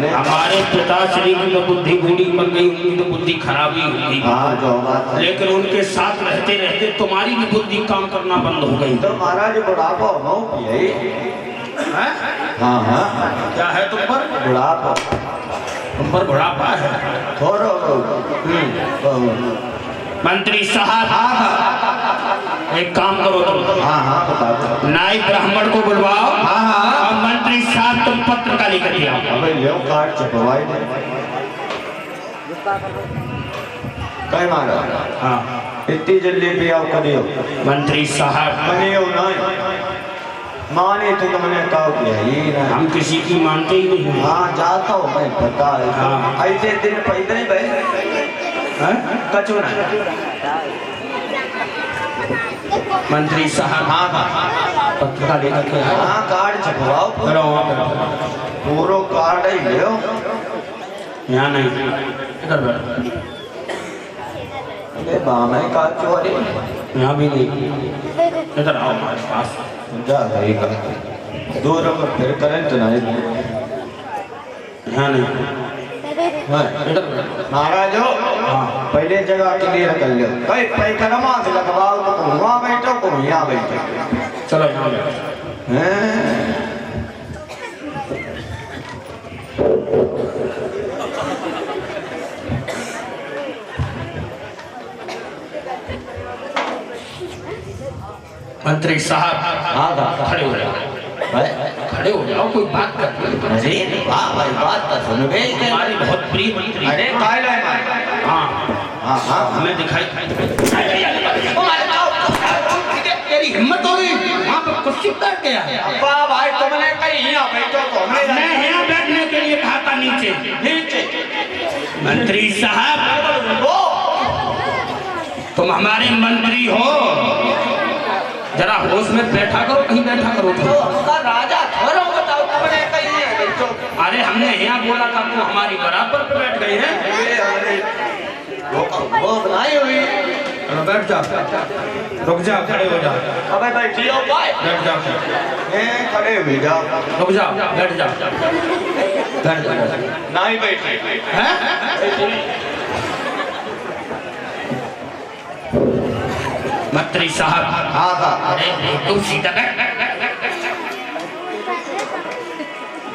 हमारे पिताश्री की तो बुद्धि बूढ़ी पड़ गई, उनकी तो बुद्धि खराबी हो गई। हाँ जो बात है। लेकिन उनके साथ रहते रहते तुम्हारी भी बुद्धि काम करना बंद हो गई। तो महाराज बुढ़ापा हो यही। हाँ हाँ क्या है तुम पर? बुढ़ापा। तुम पर बुढ़ापा है थोड़ा। मंत्री साहब एक काम करो तुम। हाँ हाँ बता। नाई ब्राह्मण को बुलवाओ। हाँ हाँ। और मंत्री साहब तुम पत्र का लेकर के आओ। अबे ले कार्ड छपवाई दे। कई मारा? हाँ इतनी जल्दी भी आओ करियो। मंत्री साहब मनियो नहीं माने तो तुमने कहा किया ये ना। हम किसी की मानते ही नहीं। हाँ जाता हूँ मैं पता है। हाँ। ऐसे दिन पैदल ही भाई कचू ना। मंत्री साहब हाँ हाँ पत्र का लेकर के आओ। हाँ कार्ड छपवाओ। करो पूरा कार्ड ही ले। यहाँ नहीं इधर बैठ। अरे बामे का चोरी यहाँ भी नहीं, इधर आओ हमारे पास। जा रही का दूर में फिर करंट ना। यहाँ नहीं हाँ इधर बैठ। महाराज हो पहले जगह क्लियर कर लो। कई पैकरमा से लगवाओ तो वहाँ बैठो को यहाँ बैठो। चलो यहाँ बैठ। हैं? मंत्री साहब हाँ खड़े हो जाओ। खड़े हो जाओ, कोई बात कर। अरे वाह भाई बात तो सुन गई। हमारी बहुत प्रिय मंत्री। अरे काय लो हाँ हाँ हाँ हमें दिखाई तेरी हिम्मत होगी वहाँ पर कुर्सी बैठ गया है। अब्बा भाई तुमने कहीं यहाँ बैठो तो मैं यहाँ बैठने के लिए कहा था नीचे। नीचे मंत्री साहब तुम हमारे मंत्री हो, जरा होश में बैठा करो, कहीं बैठा करो। तो उसका राजा थोड़ा बताओ तुमने कहीं यहाँ बैठो। अरे हमने यहाँ बोला था तो हमारी बराबर पे बैठ गई है। वो बनाई हुई। चलो बैठ जाओ, रुक जाओ, खड़े हो जाओ। अबे बैठी हो भाई। बैठ जाओ, खड़े हुए जाओ। रुक जाओ, बैठ जाओ, बैठ जाओ। नहीं बैठे हैं? मंत्री साहब हाँ हाँ अरे तुम सीधा बैठ।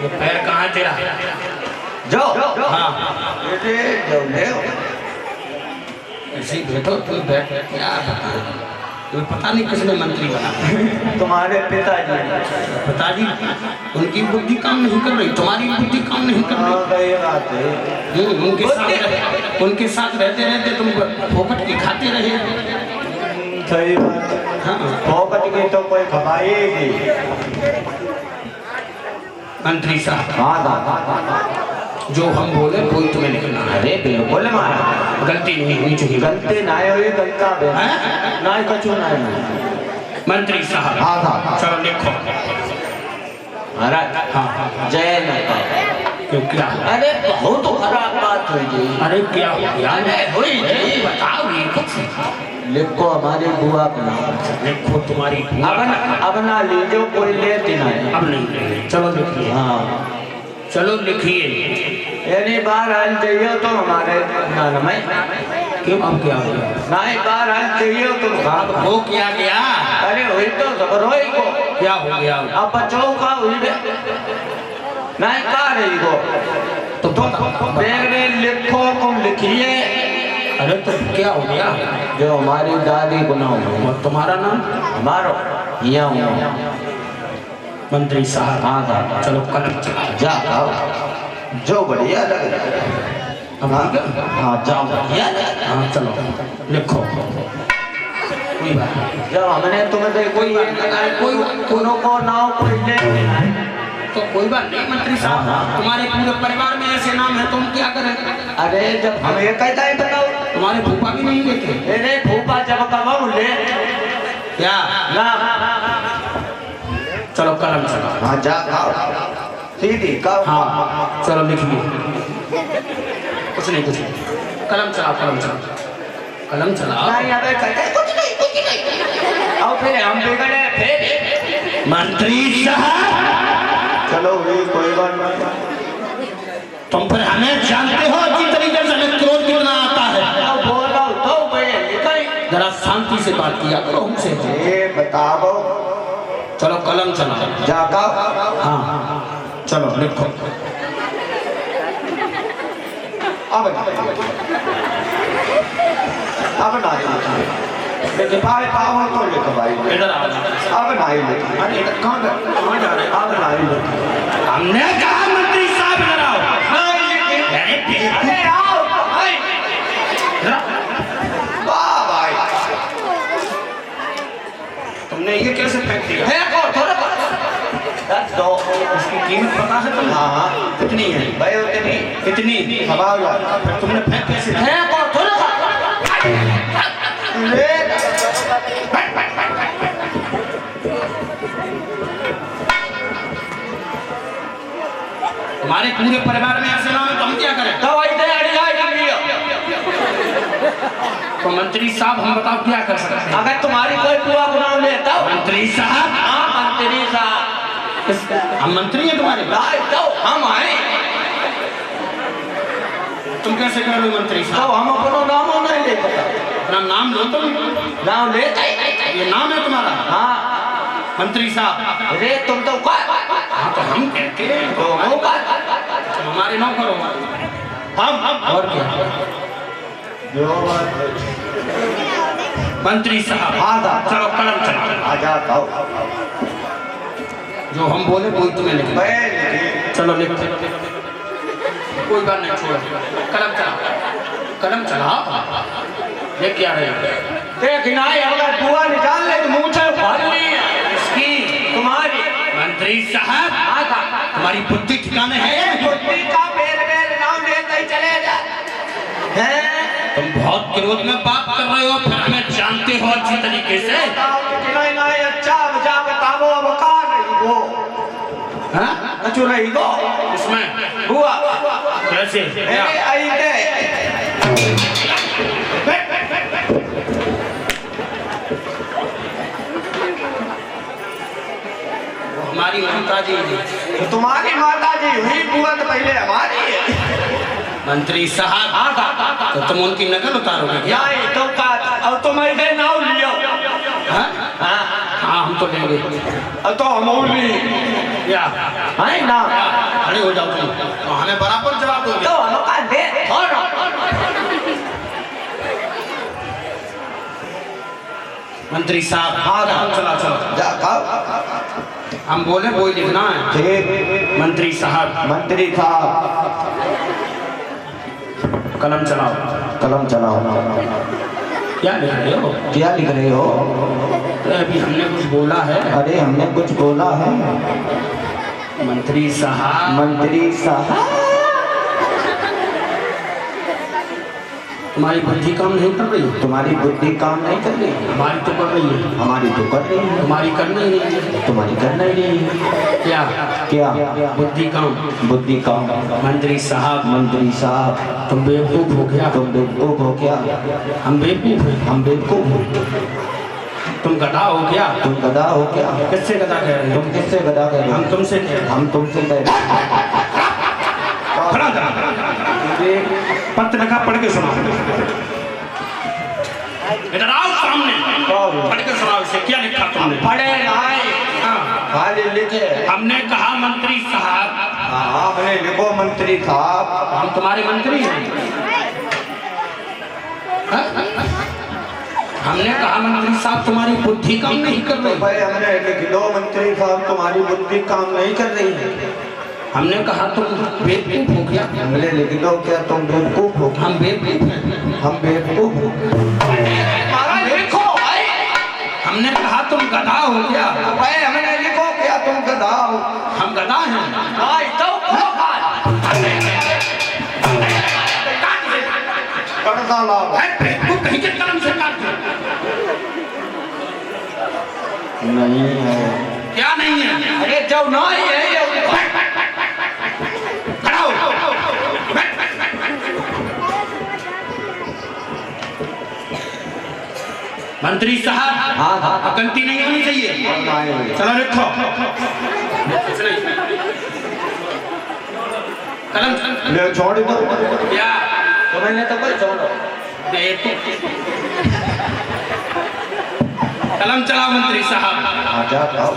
ये पैर कहाँ तेरा? जाओ हाँ बेटे जाओ ले। ऐसे ही बैठो, तुम बैठ। क्या तुम्हें पता नहीं किसने मंत्री बना? तुम्हारे पिताजी। पिताजी उनकी बुद्धि काम नहीं कर रही, तुम्हारी बुद्धि काम नहीं कर रही। बात है। उनके साथ रहते रहते तुम फोकट की खाते रहे। सही बात। हाँ फोकट की तो कोई खपाएगी। मंत्री साहब हाँ जो हम बोले वो तुम्हें लिखना है। अरे बिल्कुल महाराज गलती नहीं होनी चाहिए। गलती ना हुई गलता बे ना कछु ना। मंत्री साहब हाँ चलो लिखो। महाराज हाँ जय माता। क्यों क्या? अरे बहुत खराब बात हुई। अरे क्या हुआ? हुई नहीं बताओ ये कुछ। लिखो हमारी बुआ का नाम। लिखो तुम्हारी बुआ अब ना लीजिए कोई लेती ना। अब नहीं, चलो लिखिए। हाँ चलो लिखिए। यानी बाहर हाल चाहिए तो हमारे नाम में। क्यों अब क्या हो गया? नहीं बाहर हाल चाहिए तुम अब हो क्या गया? अरे हुई तो रोई को क्या हो गया? अब बच्चों का हुई नहीं कहा रही को तो तुम में लिखो तुम लिखिए। अरे तो क्या हो गया? जो हमारी दादी को नाम और तुम्हारा नाम? हमारो यहाँ मंत्री साहब हाँ चलो कलम चला जा जो बढ़िया लगे। हाँ जाओ बढ़िया। हाँ चलो लिखो। कोई बात नहीं। जब हमने तुम्हें कोई दोनों को नाम कोई ले तो कोई बात नहीं मंत्री साहब, तुम्हारे पूरे परिवार में ऐसे नाम है, तुम क्या करें? अरे जब हम ये कहता है बताओ तुम्हारे फूफा भी नहीं देते? अरे फूफा जब कमाओ ले क्या ना। चलो कलम चलाओ। हाँ जा सीधी कहो। हाँ चलो लिखिए। कुछ नहीं कलम चलाओ, कलम चलाओ, कलम चलाओ। नहीं अबे कहते कुछ नहीं। और फिर हम बिगड़े फिर मंत्री साहब चलो कोई बात नहीं। तुम फिर हमें जानते हो अच्छी तरीके से हमें क्रोध कितना आता है। बोलो तो जरा शांति से बात किया करो हमसे। ये बताओ। चलो कलम चलाओ। जाका। हाँ चलो लिखो। अब ना लेकिन भाई पावल तो लिखो भाई। इधर आओ। अब ना ही लिखो। अरे कहाँ जा रहे? अब ना ही लिखो। हमने कहा मंत्री साहब इधर आओ। अरे आओ भाई। वाह भाई। तुमने ये कैसे फेंक दिया? दो इसकी कीमत पता है तुम्हें? हाँ कितनी है भाई? उतनी कितनी? सवाल तुमने फेंक कैसे दिया? हमारे पूरे परिवार में ऐसे नाम है तो हम क्या करें? तो मंत्री साहब हम बताओ क्या कर सकते हैं? अगर तुम्हारी कोई बुआ गुनाह लेता हो मंत्री साहब। हाँ मंत्री साहब। हम मंत्री हैं तुम्हारे? तो हम आए। तुम कैसे कह रहे हो मंत्री तो साहब? हम अपना नाम नहीं ले पता। अपना नाम लो तुम। नाम लेते ये नाम है तुम्हारा? हाँ मंत्री साहब। रे तुम तो का। हाँ तो हम कहते हैं तो वो का। हमारे नाम करो। हम और क्या? जो बात मंत्री साहब आजा। चलो कलम चलाओ। आ जाता हूँ। जो हम बोले वही तुम्हें लिखना। चलो लिख। कोई बात नहीं छोड़ो। कलम चलाओ। कलम चलाओ। ये क्या है? देख ना अगर बुआ निकाल ले तो मुँह से भरनी है इसकी। तुम्हारी। मंत्री साहब तुम्हारी बुद्धि ठिकाने है? बुद्धि का मेरे नाम लेते ही चले जा। तुम बहुत क्रोध में बात कर रहे हो फिर हमें जानते हो अच्छी तरीके से। नहीं नहीं अच्छा मजा बताओ। अब का नहीं वो अच्छू नहीं गो इसमें बुआ कैसे? आई दे हमारी माता जी। तो तुम्हारी माता जी हुई बुआ तो पहले हमारी है। मंत्री साहब तो तुम उनकी नकल उतारोगे क्या? नहीं तो का अब तुम ऐसे नाम लियो। हाँ हाँ हम तो लेंगे। अब तो हम ली क्या है ना। खड़े हो जाओ तुम तो हमें बराबर जवाब दोगे। तो हम का दे मंत्री साहब। हाँ चला चलो जा। हम बोले वही लिखना है। ठीक मंत्री साहब। मंत्री साहब कलम चलाओ। कलम चलाओ। क्या लिख रहे हो? क्या लिख रहे हो? अभी हमने कुछ बोला है। अरे हमने कुछ बोला है। मंत्री साहब। मंत्री साहब तुम्हारी बुद्धि काम नहीं कर रही? तुम्हारी बुद्धि काम नहीं कर रही। हमारी तो कर रही है। हमारी तो कर रही है। तुम्हारी करना ही नहीं है। तुम्हारी करना ही नहीं है। क्या क्या? बुद्धि काम। बुद्धि काम। मंत्री साहब। मंत्री साहब तुम बेवकूफ हो गया। तुम बेवकूफ हो क्या? हम बेवकूफ हैं। हम बेवकूफ। तुम गधा हो क्या? तुम गधा हो क्या? किससे गधा कह रहे हो? तुम किससे गधा कह रहे हो? हम तुमसे कह रहे हैं। हम तुमसे कह रहे हैं। खड़ा पत्र लिखा पढ़ के सुनाओ। इधर आओ सामने। पढ़ के सुनाओ इसे। क्या लिखा तुमने? पढ़े नहीं। खाली लिखे। हमने कहा मंत्री साहब। हाँ हमने लिखो मंत्री साहब। हम तुम्हारे मंत्री हैं। हमने कहा मंत्री साहब तुम्हारी बुद्धि काम नहीं कर रही। भाई हमने लिख दो मंत्री साहब तुम्हारी बुद्धि काम नहीं कर रही है। हमने कहा तुम बेवकूफ हो गया। हमने लिख दो क्या तुम बेवकूफ हो? हम बेवकूफ हैं। हम बेवकूफ हो। लिखो भाई। हमने कहा तुम गधा हो गया। भाई हमने लिखो क्या तुम गधा हो? हम गधा हैं। भाई तो कहीं के कलम से काट दो। नहीं है। क्या नहीं है? अरे जब नहीं है खड़ा हो। मंत्री साहब। हाँ गलती नहीं होनी चाहिए। चलो लिखो। कलम ले छोड़ दो क्या तो मैंने तो कोई छोड़ो कलम चलाओ मंत्री साहब। क्या खाओ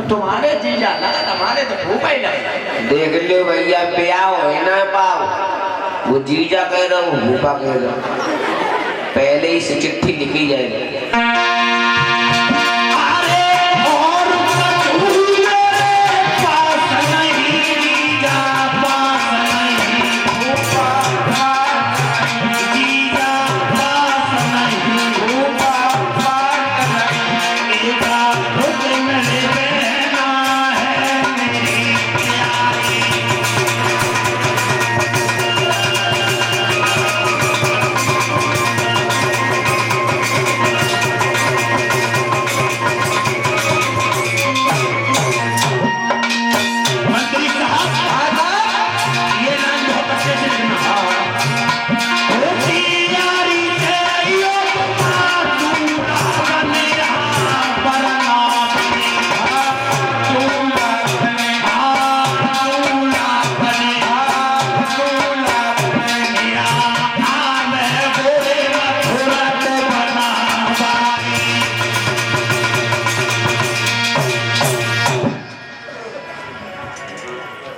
तुम्हारे जीजा लगा हमारे तो भूपा ही लगा। देख लो भैया ब्याह हो ना पाओ वो जीजा कह रहा हूँ भूपा कह रहा हूँ पहले ही से चिट्ठी लिखी जाएगी।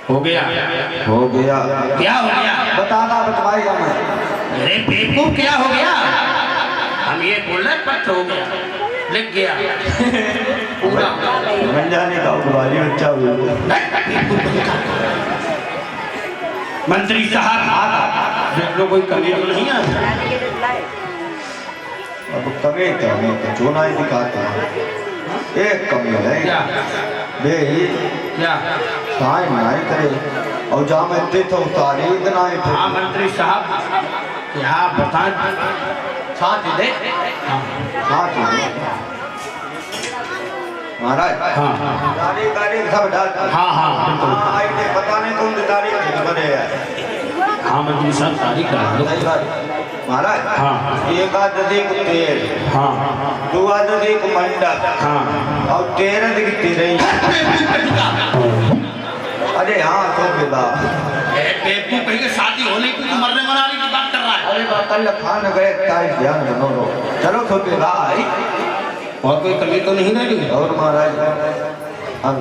हो गया हो गया क्या हो गया बताना बतवाएगा मैं। अरे बेवकूफ क्या हो गया हम ये बोल रहे पत्र हो गया लिख गया पूरा बन जाने का उबाली बच्चा हुआ। मंत्री साहब देख लो कोई कमी तो नहीं है। अब कमी तो चूना ही दिखाता है एक कमी है क्या बे क्या टाइम नहीं करे और जा मैं ते तो तारीख ना है। हाँ मंत्री साहब क्या बताएं साथ दे साथ महाराज हाँ तारीख सब डाल हाँ हाँ बिल्कुल आई ने पता नहीं कौन सी तारीख बने है। हाँ मंत्री साहब तारीख डाल दो महाराज हाँ एक आदि को तेल हाँ दो आदि को मंडप हाँ और 13 दिन की रही। अरे हाँ तो बेटा बेवकूफ कहीं के शादी होने की मरने मनाने की बात कर रहा है। अरे कल खान गए तारीख ध्यान बनो लो चलो तो बेटा और कोई कमी तो नहीं रही। और महाराज हम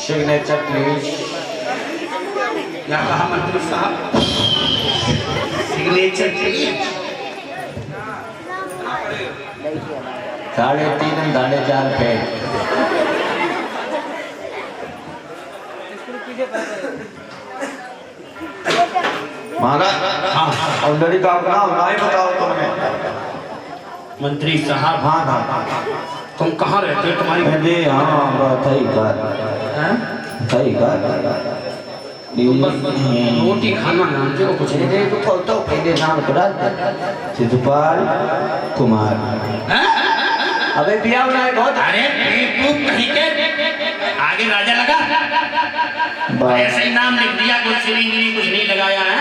सिग्नेचर प्लीज। क्या कहा मंत्री साहब सिग्नेचर प्लीज 3.5 4.5 फीट। महाराज हाँ और लड़का का नाम नहीं बताओ तुमने। मंत्री साहब, हाँ हाँ तुम कहाँ रहते हो? तुम्हारी अरे हाँ सही बात, हैं? सही बात। तुम बस रोटी खाना नाम जो कुछ नहीं। मेरे को तो पहले नाम बता शिशुपाल कुमार। हैं? अबे पिया है बहुत। अरे बेवकूफ कहीं के, आगे राजा लगा, ऐसे ही नाम लिख दिया, कुछ श्री कुछ नहीं लगाया है।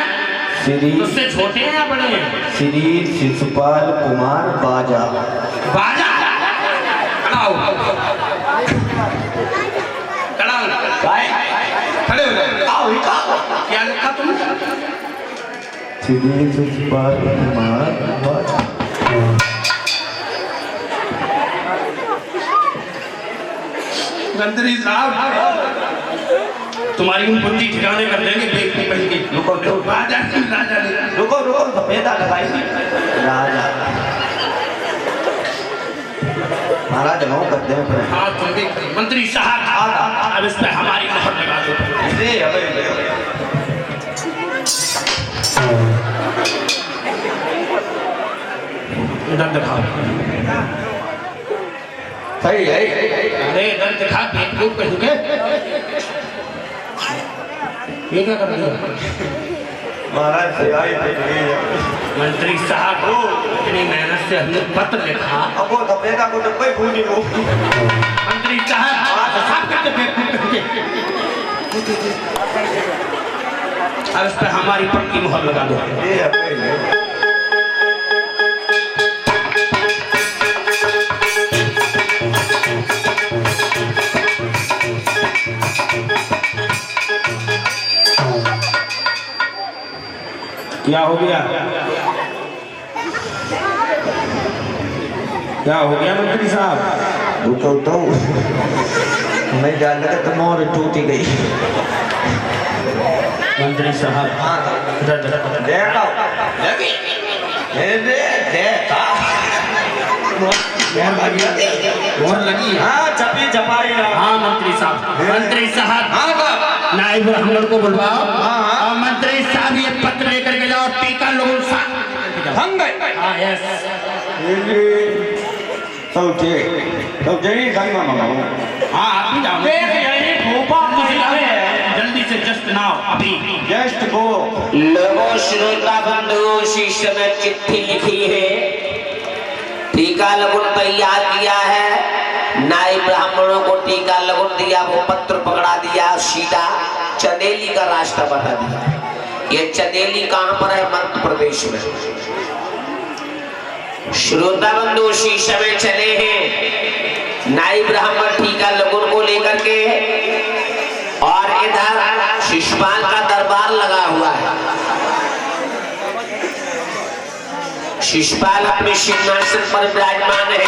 श्री उससे छोटे हैं या बड़े हैं? श्री शिशुपाल कुमार बाजा। बाजा खड़ा हो, खड़ा हो, खड़े हो जाओ। क्या लिखा तुमने? श्री शिशुपाल कुमार बाजा। मंत्री साहब, तुम्हारी उन बुद्धि ठिकाने कर देंगे। बेवकूफ कहीं के। रुको राजा राजा रुको रुको सफेदा लगाई राजा महाराज नौ करते हैं। हाँ तुम भी मंत्री साहब, अब इस पे हमारी मोहर लगा दो। इधर दिखाओ। सही है। अरे इधर दिखा, बेवकूफ कहीं के। ये क्या कर रहे हो? महाराज से आई मंत्री साहब, इतनी मेहनत से हमने पत्र लिखा। अब वो सफेदा को तो कोई भूल नहीं हो। मंत्री साहब साफ करके बेवकूफ कहीं के। अब इस पे हमारी पक्की मोहर लगा दो। क्या हो गया? क्या हो गया मंत्री साहब? रुको तो मैं जान लगा तो मोर टूट गई। मंत्री साहब देखो मोहर लगी। हाँ चपी चपाई हाँ मंत्री साहब, मंत्री साहब नाइब ब्राह्मण को बुलवाओ और मंत्री साहब ये पत्र लेकर के जाओ। टीका लोगों हम गए। हाँ यस तो ठीक तो जही संग में मंगाओ। हाँ आप ही जाओ। जल्दी से जस्ट नाउ अभी जस्ट गो। लोगों श्रोता बंधुओं शिष्य में चिट्ठी लिखी है, टीका लगुन तैयार किया है, नाई ब्राह्मणों को टीका लगुन दिया, वो पत्र पकड़ा दिया, सीधा चंदेली का रास्ता बता दिया। ये चंदेली कहाँ पर है? मध्य प्रदेश में। श्रोता बंधु शीशे में चले हैं, नाई ब्राह्मण टीका लगुन को लेकर के, और इधर शिशुपाल का दरबार लगा हुआ है। शिशुपाल अपने सिंहासन पर विराजमान है।